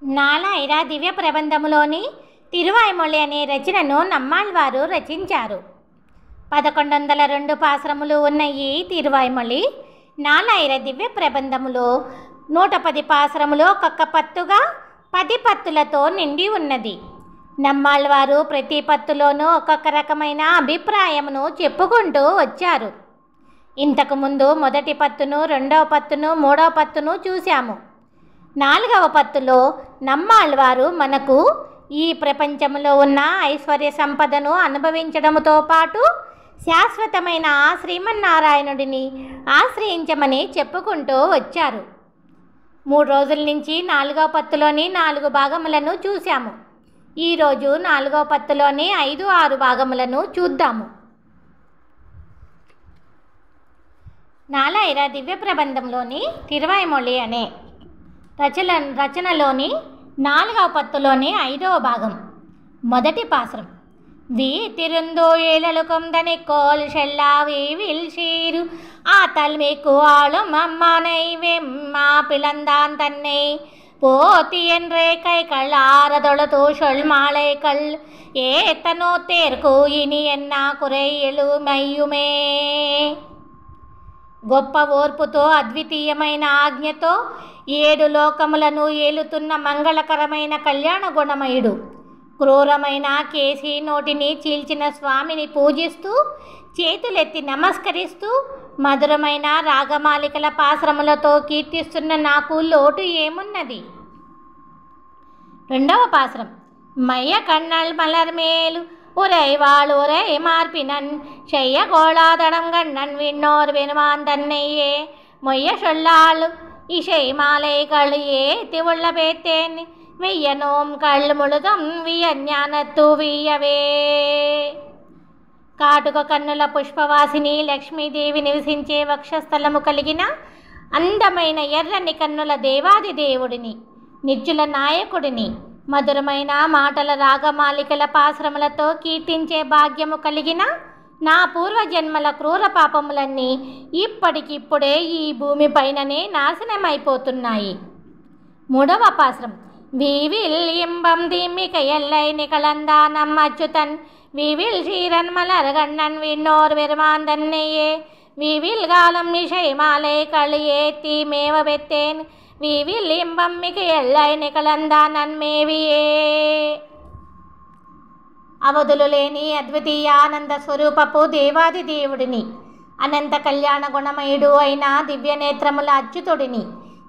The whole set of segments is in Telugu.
నాలాయిర దివ్య ప్రబంధములోని తిరువాయిమొళి అనే రచనను నమ్మాళ్వారు రచించారు. 1102 పాసురములు ఉన్న ఈ తిరువాయిమొళి నాలాయిర దివ్య ప్రబంధములో 110 పాసురములు ఒక్కొక్క పత్తుగా 10 పత్తులతో నిండి ఉన్నది. నమ్మాళ్వారు ప్రతి పత్తులోనూ ఒక్కొక్క రకమైన అభిప్రాయమును చెప్పుకుంటూ వచ్చారు. ఇంతకుముందు మొదటి పత్తును, రెండవ పత్తును, మూడవ పత్తును చూశాము. 4వ పత్తులో నమ్మాళ్వారు మనకు ఈ ప్రపంచంలో ఉన్న ఐశ్వర్య సంపదను అనుభవించడంతో పాటు శాశ్వతమైన శ్రీమన్నారాయణుడిని ఆశ్రయించమని చెప్పుకుంటూ వచ్చారు. 3 రోజుల నుంచి 4వ పత్తులోని 4 భాగములను చూశాము. ఈరోజు 4వ పత్తులోని 5, 6 భాగములను చూద్దాము. నాలాయిర దివ్య ప్రబంధంలోని తిరువాయిమొళి అనే రచనలోని 4వ పత్తులోని 5వ భాగం. మొదటి పాసురం. வீத்திருந்தோ ஏழலுகொந்தனை கோல் செல்லாவே வீழ்சீரு ஆத்தல்மிக்கு ஆளும் அம்மானை வெம்மா பிளந்தான் தன்னை போத்தி என்றே கைகள் ஆறதொழுது சொல் மாலைகள் ஏத்தனோ தேர்కు ఇని ఎన్న కురై ఎలుమయ్యుమే. గొప్ప ఓర్పుతో అద్వితీయమైన ఆజ్ఞతో 7 లోకములను ఏలుతున్న మంగళకరమైన కళ్యాణ గుణమయుడు క్రూరమైన కేసి నోటిని చీల్చిన స్వామిని పూజిస్తూ చేతులెత్తి నమస్కరిస్తూ మధురమైన రాగమాలికల పాసురములతో కీర్తిస్తున్న నాకు లోటు ఏమున్నది? 2వ పాసురం. மைய கண்ணல் மலர் மேல் உரைவாள் உரை மார்பினன் செய்ய கோளாதடம் கண்ணன் விண்ணோர் பெருமான் தன்னையே மொய்ய சொல்லாள் இசை மாலைகள் ஏத்தி உள்ள பேத்தேன் వెయ్యనోం కళ్ళు ముళుదం వియజ్ఞానత్తు వియ్యవే. కాటుక కన్నుల పుష్పవాసిని లక్ష్మీదేవి నివసించే వక్షస్థలము కలిగిన అందమైన ఎర్రని కన్నుల దేవాది దేవుడిని, నిత్యుల నాయకుడిని, మధురమైన మాటల రాగమాలికల పాశ్రములతో కీర్తించే భాగ్యము కలిగిన నా పూర్వజన్మల క్రూర పాపములన్నీ ఇప్పటికిప్పుడే ఈ భూమిపైననే నాశనమైపోతున్నాయి. 3వ పాశ్రం. வீவில் இன்பம் தீமிக்க எல்லை நிகழந்தான் அச்சுதன் வீவில் சீரன் மலர் கண்ணன் விண்ணோர் பெருமான் தன்னையே வீவில் காலம் இசை மாலை களியே தீமேவ பெத்தேன் வீவில் இன்பம் மிக எல்லை நிகழந்தான் நன்மேவியே. అవధులు లేని అద్వితీయ ఆనంద స్వరూపపు దేవాది దేవుడిని, అనంత కళ్యాణ గుణమయుడు అయిన దివ్యనేత్రముల అచ్యుతుడిని,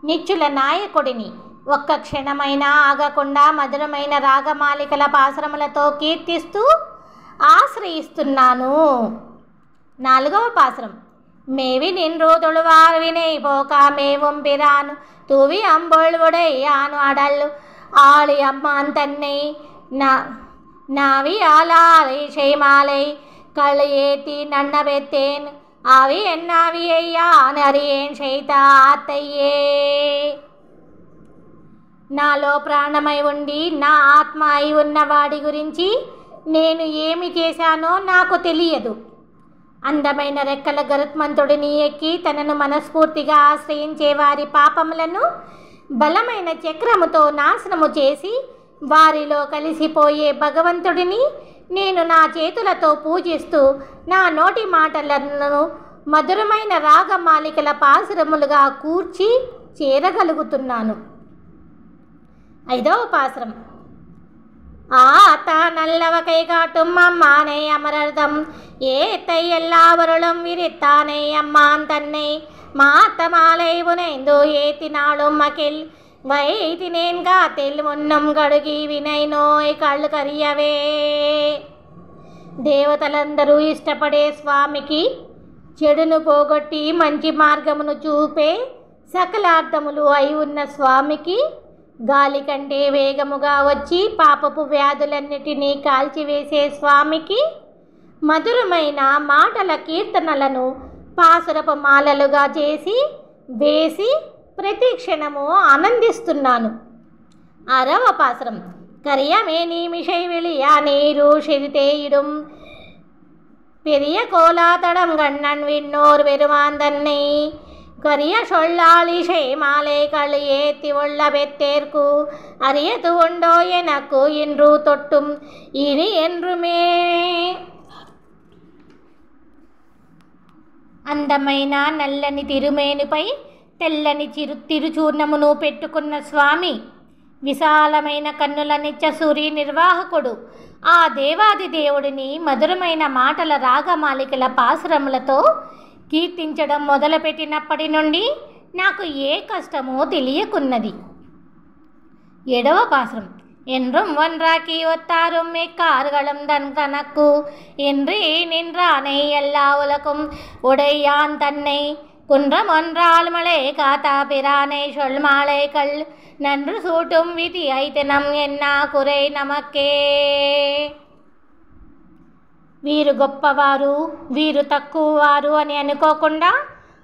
నిత్యుల నాయకుడిని ఒక్క క్షణమైనా ఆగకుండా మధురమైన రాగమాలికల పాసురములతో కీర్తిస్తూ ఆశ్రయిస్తున్నాను. 4వ పాసురం. మేవి నిన్ను తొழுவார் வினை போக மேவும் பிரானு தூவி அம்பொள் உடையானு அடல் ஆளி அம்மான் தன்னை நாவி ஆளாரை செய்மாலை களி ஏத்தி நன்ன பெத்தேன் ஆவி என்னாவி ஐயான் அறியேன் செய்த ఆత్తయ్యే. నాలో ప్రాణమై ఉండి నా ఆత్మ అయి ఉన్నవాడి గురించి నేను ఏమి చేశానో నాకు తెలియదు. అందమైన రెక్కల గరుత్మంతుడిని ఎక్కి తనను మనస్ఫూర్తిగా ఆశ్రయించే వారి పాపములను బలమైన చక్రముతో నాశనము చేసి వారిలో కలిసిపోయే భగవంతుడిని నేను నా చేతులతో పూజిస్తూ నా నోటి మాటలను మధురమైన రాగమాలికల పాసురములుగా కూర్చి చేరగలుగుతున్నాను. 5వ పాసురం. ஆத்த நல்லவ கை காட்டும் அம்மானை அமரர்தம் ஏத்தை எல்லா பொருளும் விரித்தானை அம்மான் தன்னை மாத்த மாலை புனைந்து ஏத்தினாலும் மகிழ் வைத்தினேன் காத்தில் முன்னும் గడుగి వినై నోయ్ కళ్ళు కరియవే. దేవతలందరూ ఇష్టపడే స్వామికి చెడును పోగొట్టి మంచి మార్గమును చూపే సకలార్థములు అయి ఉన్న స్వామికి గాలి కంటే వేగముగా వచ్చి పాపపు వ్యాధులన్నిటినీ కాల్చివేసే స్వామికి మధురమైన మాటల కీర్తనలను పాసురపు మాలలుగా చేసి వేసి ప్రతి క్షణము ఆనందిస్తున్నాను. 6వ పాసురం. కరియమేని మిషై வெளியா நீரு சிறிதேயிடும் பெரிய கோலாதடம் கண்ணன் விண்ணோர் பெருமான் தன்னை கரிய சொல்லாளி மாலைகள் ஏத்தி உள்ள பெத்தேர்க்கு அறியது உண்டோ எனக்கு இன்று தொட்டும் இனி என்றுமே. అందమైన నల్లని తిరుమేనిపై తెల్లని తిరుచూర్ణమును పెట్టుకున్న స్వామి, విశాలమైన కన్నుల నిత్యసూరి నిర్వాహకుడు, ఆ దేవాది దేవుడిని మధురమైన మాటల రాగమాలికల పాసురములతో కీర్తించడం మొదలుపెట్టినప్పటి నుండి నాకు ఏ కష్టమో తెలియకున్నది. 7వ పాసురం. என்றும் ஒன்றாக்கி ஒத்தாரும் எக்கார்களும் தன் கணக்கு என்று நின்றானை எல்லா உலகும் உடையான் தன்னை குன்றம் ஒன்றால் மலை காத்தா பிரானை சொல் மாலைகள் நன்று சூட்டும் விதி ஐத்தனம் என்னா குறை நமக்கே. వీరు గొప్పవారు, వీరు తక్కువవారు అని అనుకోకుండా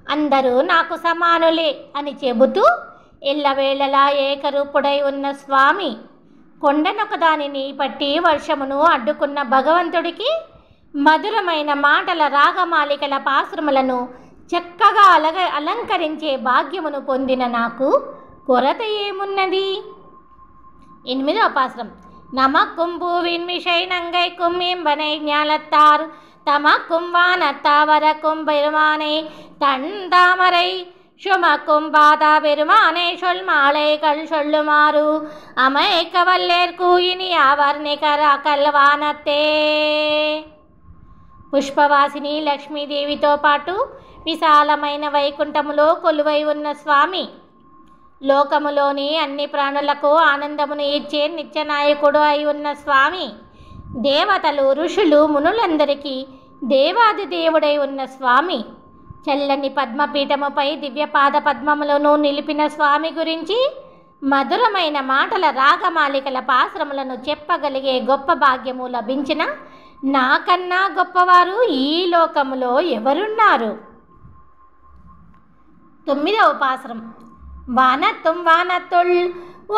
అందరూ నాకు సమానులే అని చెబుతూ ఎల్లవేళలా ఏకరూపుడై ఉన్న స్వామి, కొండనొకదానిని పట్టి వర్షమును అడ్డుకున్న భగవంతుడికి మధురమైన మాటల రాగమాలికల పాశ్రములను చక్కగా అలంకరించే భాగ్యమును పొందిన నాకు కొరత ఏమున్నది? 8వ పాశ్రం. நமக்கும் பூவின் மிஷை நங்கைக்கும் இம்பனை ஞாலத்தார் தமக்கும் வானத்தாவரக்கும் பெருமானை தன் தாமரை சுமக்கும் பாதா பெருமானை சொல் மாலைகள் சொல்லுமாறு அமைக்க வல்லேர்க்கு இனி அவர் நிகர కల్వానతే. పుష్పవాసిని లక్ష్మీదేవితో పాటు విశాలమైన వైకుంఠములో కొలువై ఉన్న స్వామి, లోకములోని అన్ని ప్రాణులకు ఆనందమును ఇచ్చే నిత్యనాయకుడు అయి ఉన్న స్వామి, దేవతలు, ఋషులు, మునులందరికీ దేవాది దేవుడై ఉన్న స్వామి, చల్లని పద్మపీఠముపై దివ్యపాద పద్మములను నిలిపిన స్వామి గురించి మధురమైన మాటల రాగమాలికల పాశ్రములను చెప్పగలిగే గొప్ప భాగ్యము లభించిన నాకన్నా గొప్పవారు ఈ లోకములో ఎవరున్నారు? 9వ పాశ్రం. வானத்தும் வானத்துள்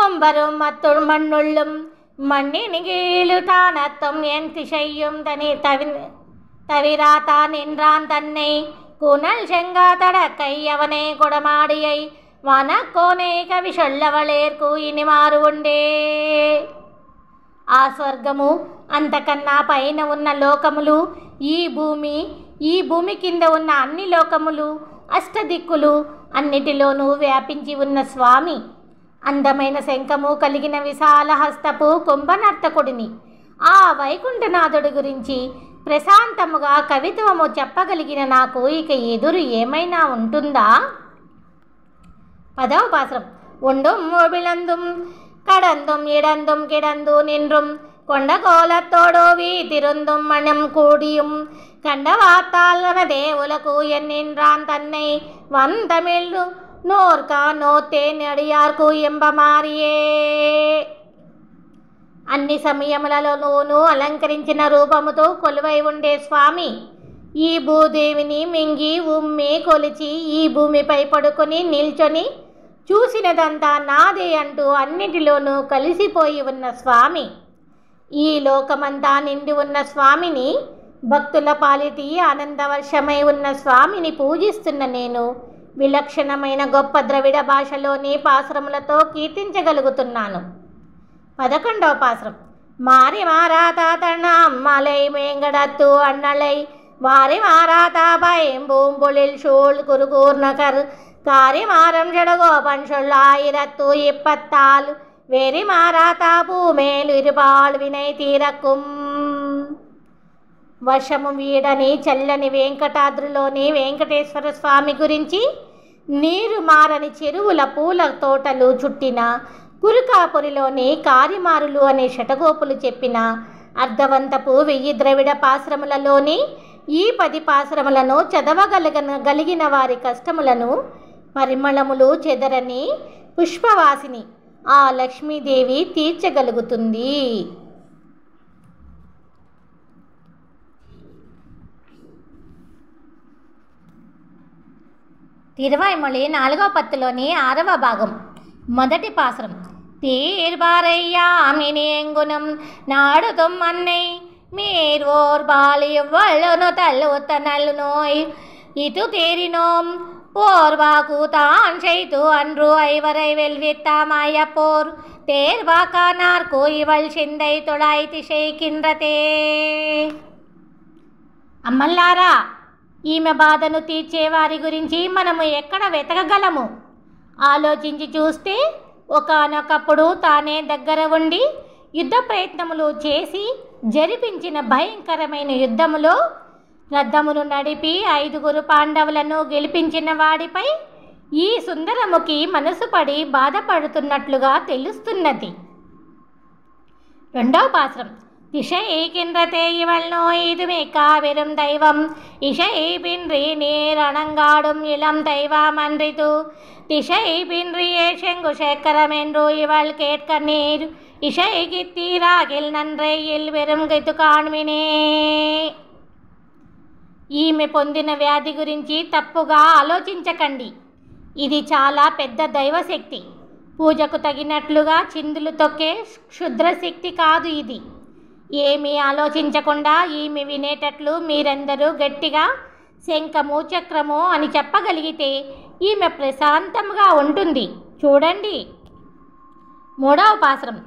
ஒம்பரும் மத்துள் மண்ணுள்ளும் மண்ணின் கீழு தானத்தும் என் திசையும் தவிராத்தான் என்றான் தன்னை கூனல் செங்கா தடக்கை அவனே கொடமாடியை వనకోనే కవి సొల్లవళేర్కు ఇని మారు ఉండే. ఆ స్వర్గము, అంతకన్నా పైన ఉన్న లోకములు, ఈ భూమి కింద ఉన్న అన్ని లోకములు, అష్టదిక్కులు అన్నిటిలోనూ వ్యాపించి ఉన్న స్వామి, అందమైన శంఖము కలిగిన విశాల హస్తపు కుంభనర్తకుడిని, ఆ వైకుంఠనాథుడి గురించి ప్రశాంతముగా కవిత్వము చెప్పగలిగిన నాకు ఇక ఎదురు ఏమైనా ఉంటుందా? 10వ పాశ్రం. ఉండుం ఓబిళందుం கடந்தும் இடந்தும் கிடந்து நின்றும் கொண்ட கோலத்தோடு வீத்திருந்தும் மனம் கூடியும் கண்டவாத்தால் தேவுலகு என்கின்றான் தன்னை வந்தமிழ் நோர்கா நோத்தேன் అడియార్కు ఎంబమారియే. అన్ని సమయములలోనూ అలంకరించిన రూపముతో కొలువై ఉండే స్వామి, ఈ భూదేవిని మింగి ఉమ్మి కొలిచి ఈ భూమిపై పడుకొని నిల్చొని చూసినదంతా నాదే అంటూ అన్నిటిలోనూ కలిసిపోయి ఉన్న స్వామి, ఈ లోకమంతా నిండి ఉన్న స్వామిని, భక్తుల పాలిటి ఆనందవర్షమై ఉన్న స్వామిని పూజిస్తున్న నేను విలక్షణమైన గొప్ప ద్రవిడ భాషలోని పాసురములతో కీర్తించగలుగుతున్నాను. 11వ పాసురం. మారి మారాతా తన అమ్మలై మేంగడత్తు అన్నలై వారి మారాతా భయం பூம்பொழில் சூழ் குருகூர்நகர் காரி மாறம் ஜடகோபன் சொல் 1024 வேரி மாறாతా பூமேல் இருபாల్ వినై తీరకుం. వర్షము వీడని చల్లని వెంకటాద్రిలోని వెంకటేశ్వర స్వామి గురించి, నీరు మారని చెరువుల పూల తోటలు చుట్టిన కురుకాపురిలోని కారిమారులు అనే శటగోపులు చెప్పిన అర్ధవంతపు 1000 ద్రవిడ పాశ్రములలోని ఈ 10 పాశ్రములను చదవగలిగిన వారి కష్టములను పరిమళములు చెదరని పుష్పవాసిని ఆ లక్ష్మీదేవి తీర్చగలుగుతుంది. తిరువైమొళి 4వ పత్తులోని 6వ భాగం. మొదటి పాసురం. తీర్బారయ్యామిని ఎంగునం నాడుతుం అన్నై మీర్ ఓర్ బాలి ఎవ్వళ్ళను తల్లుత నల్లు నోయ్ ఇటు తేరినోం போர்வாகு தான் செய்து அன்று ஐவரை வெல்வித்தாமாய போர் தேர்வாக்கானார்க்கு இவள் சிந்தை தொழாய் திசைக்கின்றதே. అమ్మల్లారా, ఈమె బాధను తీర్చేవారి గురించి మనము ఎక్కడ వెతకగలము? ఆలోచించి చూస్తే ఒకానొకప్పుడు తానే దగ్గర ఉండి యుద్ధ ప్రయత్నములు చేసి జరిపించిన భయంకరమైన యుద్ధములో రథమును నడిపి 5 పాండవులను గెలిపించిన వాడిపై ఈ సుందరముకి మనసు పడి బాధపడుతున్నట్లుగా తెలుస్తున్నది. 2వ పాశ్రం. திசைக்கின்றதே இவள் நோய் இதுமிக்கா பெரும் தெய்வம் இசை பின்றி நீரணங்காடும் இளம் தெய்வம் அன்றிது திசை பின்றியே செங்கு சேக்கரம் என்று இவள் கேட்க நீர் இசை கித்தீராகில் நன்றையில் வெறும் గితు కాణ్మినే. ఈమె పొందిన వ్యాధి గురించి తప్పుగా ఆలోచించకండి. ఇది చాలా పెద్ద దైవశక్తి. పూజకు తగినట్లుగా చిందులు తొక్కే క్షుద్రశక్తి కాదు ఇది. ఏమీ ఆలోచించకుండా ఈమె వినేటట్లు మీరందరూ గట్టిగా శంఖము చక్రము అని చెప్పగలిగితే ఈమె ప్రశాంతంగా ఉంటుంది. చూడండి. 3వ పాశ్రం.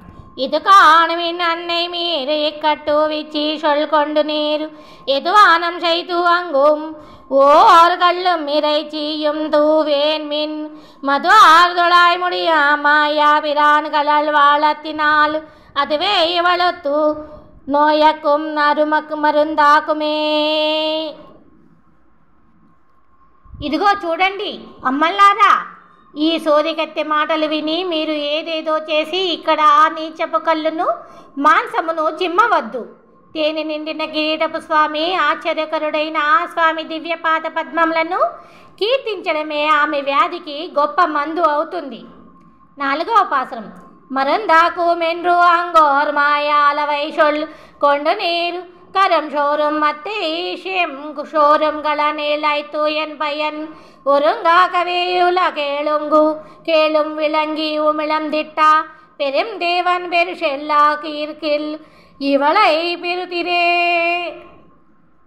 இது காணுவின் அன்னை மீறு இக்கட்டு விச்சி சொல் கொண்டு நீர் எதுவானம் செய்து அங்கும் ஓர்களும் இறைச்சியும் தூவேன் மின் மது ஆறுதொழாய் முடியாமாயா பிரான்களல் வாழத்தினால் அதுவே இவளொத்து நோயக்கும் நறுமக்கு మరుందాకుమే. ఇదిగో చూడండి అమ్మల్లారా, ఈ సోదికత్తె మాటలు విని మీరు ఏదేదో చేసి ఇక్కడ ఆ నీచపు కళ్ళును మాంసమును చిమ్మవద్దు. తేనె నిండిన కిరీటపు స్వామి ఆశ్చర్యకరుడైన ఆ స్వామి దివ్య పాద పద్మములను కీర్తించడమే ఆమె వ్యాధికి గొప్ప మందు అవుతుంది. 4వ పాశ్రం. மருந்தாக்கு மென்று அங்கோர் மாயாலவை சொல் கொண்டு நீர் கரம் சோறும் மத்தேஷம் சோறும் கலனேலாய்த்து என் பயன் ஒருங்காகவே உலகேளுங்கு கேளும் விளங்கி உமிழம் திட்டா பெரும் தேவன் பெரு செல்லா கீர்கில் இவளை பெருతిరే.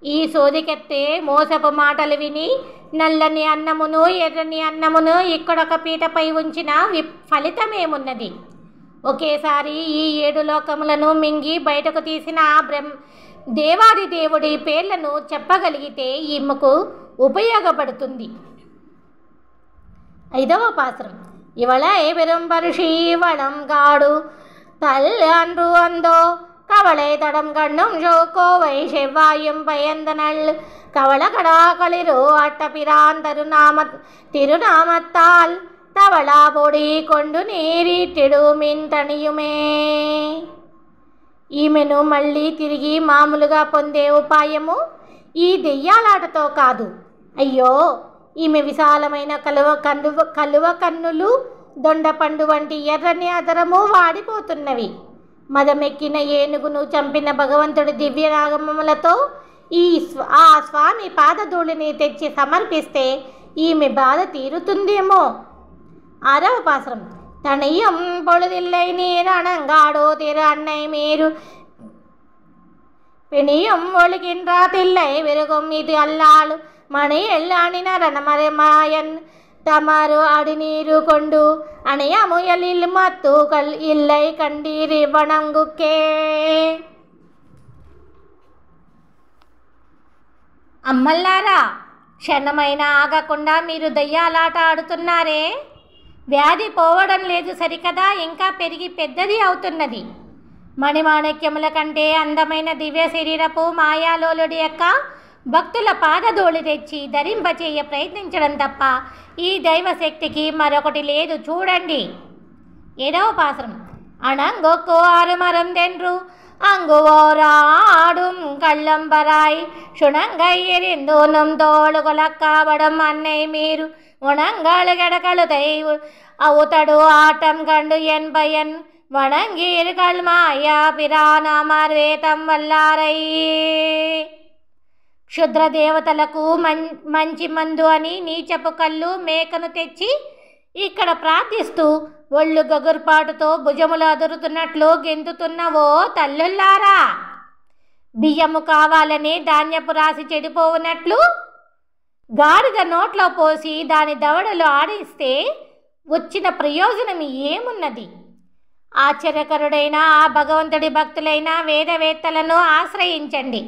ఈ సోదికెత్తే మోసపు మాటలు విని నల్లని అన్నమును ఎర్రని అన్నమును ఇక్కడొక పీటపై ఉంచిన ఫలితమేమున్నది? ఒకేసారి ఈ 7 లోకములను మింగి బయటకు తీసిన ఆ దేవాది దేవుడి పేర్లను చెప్పగలిగితే ఈమెకు ఉపయోగపడుతుంది. 5వ పాశ్రం. இவளை பெரும்பருஷி வளம் காடு தல் அன்று வந்தோ கவளை தடம் கண்ணும் ஜோக்கோவை செவ்வாயும் பயந்தனள் கவளகடா களிரு அட்டபிரான் திருநாமத்தால் தவளா பொடி கொண்டு నీరిట్టెడు మింటనియుమే. ఈమెను మళ్ళీ తిరిగి మామూలుగా పొందే ఉపాయము ఈ దెయ్యాలాటతో కాదు. అయ్యో, ఈమె విశాలమైన కలువ కన్నులు దొండపండు వంటి ఎర్రని అదరము వాడిపోతున్నవి. మదమెక్కిన ఏనుగును చంపిన భగవంతుడి దివ్యనాగములతో ఆ స్వామి పాదధూళిని తెచ్చి సమర్పిస్తే ఈమె బాధ తీరుతుందేమో. 6వ పాశ్రం. தனையும் பொழுதில்லை நீர் அணங்காடோ திரு அன்னை மீறு பிணியும் ஒழுகின்றா தில்லை விருகும் இது அல்லாளு மணி எள்ளாணின ரணமரமாயன் தமரு அடிநீரு கொண்டு அணைய முயலில் மத்துகள் இல்லை கண்டீரி வணங்குக்கே. అమ్మల్లారా, క్షణమైనా ఆగకుండా మీరు దయ్యాలాట ఆడుతున్నారే. వ్యాధి పోవడం లేదు సరికదా, ఇంకా పెరిగి పెద్దది అవుతున్నది. మణిమాణిక్యముల కంటే అందమైన దివ్య శరీరపు మాయాలోలుడి యొక్క భక్తుల పాదధూళి తెచ్చి ధరింపచేయ ప్రయత్నించడం తప్ప ఈ దైవశక్తికి మరొకటి లేదు. చూడండి. 7వ పాశ్రం. அணங்கொக்கு ஆறுமரம் தென்று அங்கு ஓராடும் கள்ளம்பராய் சுணங்கை எரிந்தோனும் தோಳು கொலக்காவடம் அன்னை மீறு உணங்கள் கெடக்கழுதை அவுத்தடு ஆட்டம் கண்டு என் பயன் வணங்கீர்கள் மாயா பிராనామార్ వేతం వల్లారై. క్షుద్ర దేవతలకు మంచి మందు అని నీచపు కళ్ళు మేకను తెచ్చి ఇక్కడ ప్రార్థిస్తూ ఒళ్ళు గగుర్పాటుతో భుజములు అదురుతున్నట్లు గెంతుతున్నవో తల్లుల్లారా. బియ్యము కావాలని ధాన్యపు రాసి చెడిపోవునట్లు గాడిద నోట్లో పోసి దాని దవడలో ఆడిస్తే వచ్చిన ప్రయోజనం ఏమున్నది? ఆశ్చర్యకరుడైన ఆ భగవంతుడి భక్తులైన వేదవేత్తలను ఆశ్రయించండి.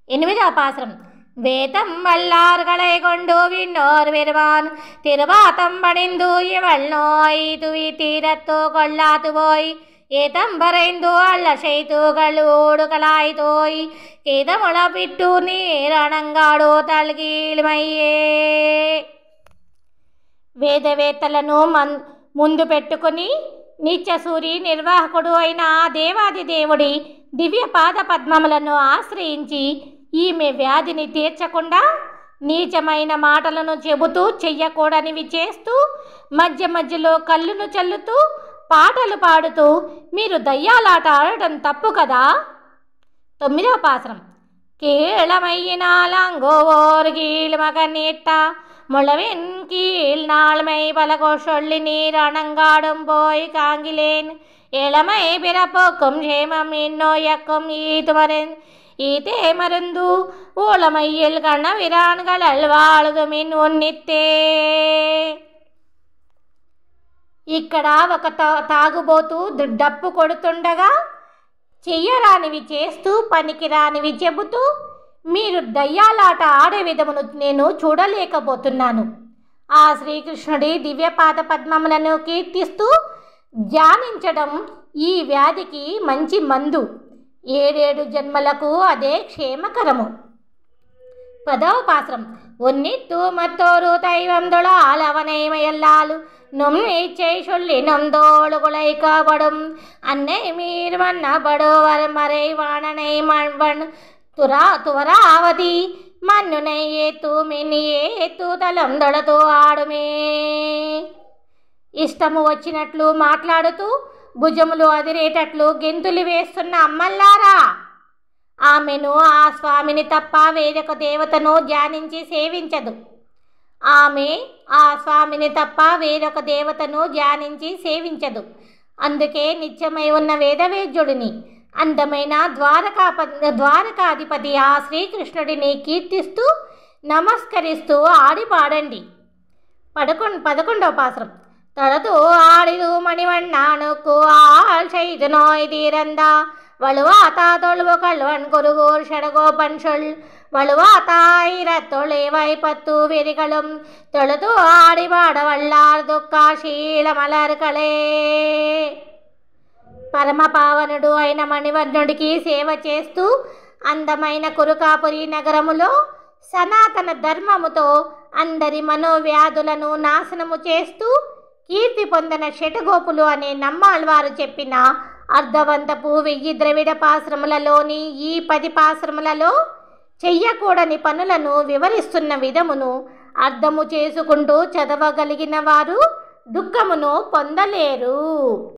8వ పాసురం. వేతం వల్లార్களை கொண்டு விண்ணோர் வருவான் திருவாத்தம் பணிந்து இவள் நோய் துவி தீரத்தோ கொள்ளாது போய் ஏதம் வரைந்து அல்ல செய்துகள் ஓடுகளாய்தோய் కేదముల పిట్టు నీరణంగాడు తల్గీళమయ్యే. వేదవేత్తలను ముందు పెట్టుకుని నిత్యసూరి నిర్వాహకుడు అయిన ఆ దేవాది దేవుడి దివ్య పాద పద్మములను ఆశ్రయించి ఈమె వ్యాధిని తీర్చకుండా నీచమైన మాటలను చెబుతూ చెయ్యకూడనివి చేస్తూ మధ్య మధ్యలో కళ్ళును చల్లుతూ పాటలు పాడుతూ మీరు దయ్యాలాట ఆడటం తప్పు కదా. 9వ పాసురం. கீழமையினாலாங்கோவோர் கீழ் மகனிட்ட முழவின் கீழ் நாள்மை பலகோ சொல்லி நீர் அணங்காடும் போய் காங்கிலேன் இளமை பிறப்போக்கும் சேமம் இந்நோயக்கும் ஈத்தே மருந்து ஊழமையில் கண்ணவிரான்கள் வாழ்துமின் உன்னித்தே. ఇక్కడ ఒక తాగుబోతు డప్పు కొడుతుండగా చెయ్యరానివి చేస్తూ పనికిరానివి చెబుతూ మీరు దయ్యాలాట ఆడే విధమును నేను చూడలేకపోతున్నాను. ఆ శ్రీకృష్ణుడి దివ్యపాద పద్మములను కీర్తిస్తూ ధ్యానించడం ఈ వ్యాధికి మంచి మందు. 7 జన్మలకు అదే క్షేమకరము. 10వ పాసురం. ஒன்னித்து மத்தோரு தைவந்தொழால் அவனைமையல்லால் நும் இச்சை சொல்லி நொந்தோடு குலைக்கப்படும் அன்னை மீர் மன்னப்படுவர் மறைவாணனை மண்வன் துவராவதி మన్నునై ఏతు మినియే ఎత్తు తలందొడతో ఆడుమే. ఇష్టము వచ్చినట్లు మాట్లాడుతూ భుజములు అదిరేటట్లు గెంతులు వేస్తున్న అమ్మల్లారా, ఆమెను ఆ స్వామిని తప్ప వేరొక దేవతను ధ్యానించి సేవించదు. ఆమె ఆ స్వామిని తప్ప వేరొక దేవతను ధ్యానించి సేవించదు. అందుకే నిత్యమై ఉన్న వేదవేద్యుడిని, అందమైన ద్వారకాధిపతి ఆ శ్రీకృష్ణుడిని కీర్తిస్తూ నమస్కరిస్తూ ఆడి పాడండి. 11వ పాసురం. తడదు ఆడిదు మణివಣ್ಣానుకు ఆల్ செய்து நோய் தீரந்தா வலுவாத்தா தொழுவு கல்வன் குருகூர் ஷடகோபன் சொல் வலுவாத்தாயிரத்தொழி வைப்பத்து விரிகளும் தொழுது ஆடி பாட வல்லார் దుఃఖాశీల మలర్కలే. పరమపావనుడు అయిన మణివర్ణుడికి సేవ చేస్తూ అందమైన కురుకాపురి నగరములో సనాతన ధర్మముతో అందరి మనోవ్యాధులను నాశనము చేస్తూ కీర్తి పొందిన శటగోపులు అనే నమ్మాళ్వారు చెప్పిన అర్ధవంతపు 1000 ద్రవిడ పాశ్రములలోని ఈ 10 పాశ్రములలో చెయ్యకూడని పనులను వివరిస్తున్న విధమును అర్థము చేసుకుంటూ చదవగలిగిన వారు దుఃఖమును పొందలేరు.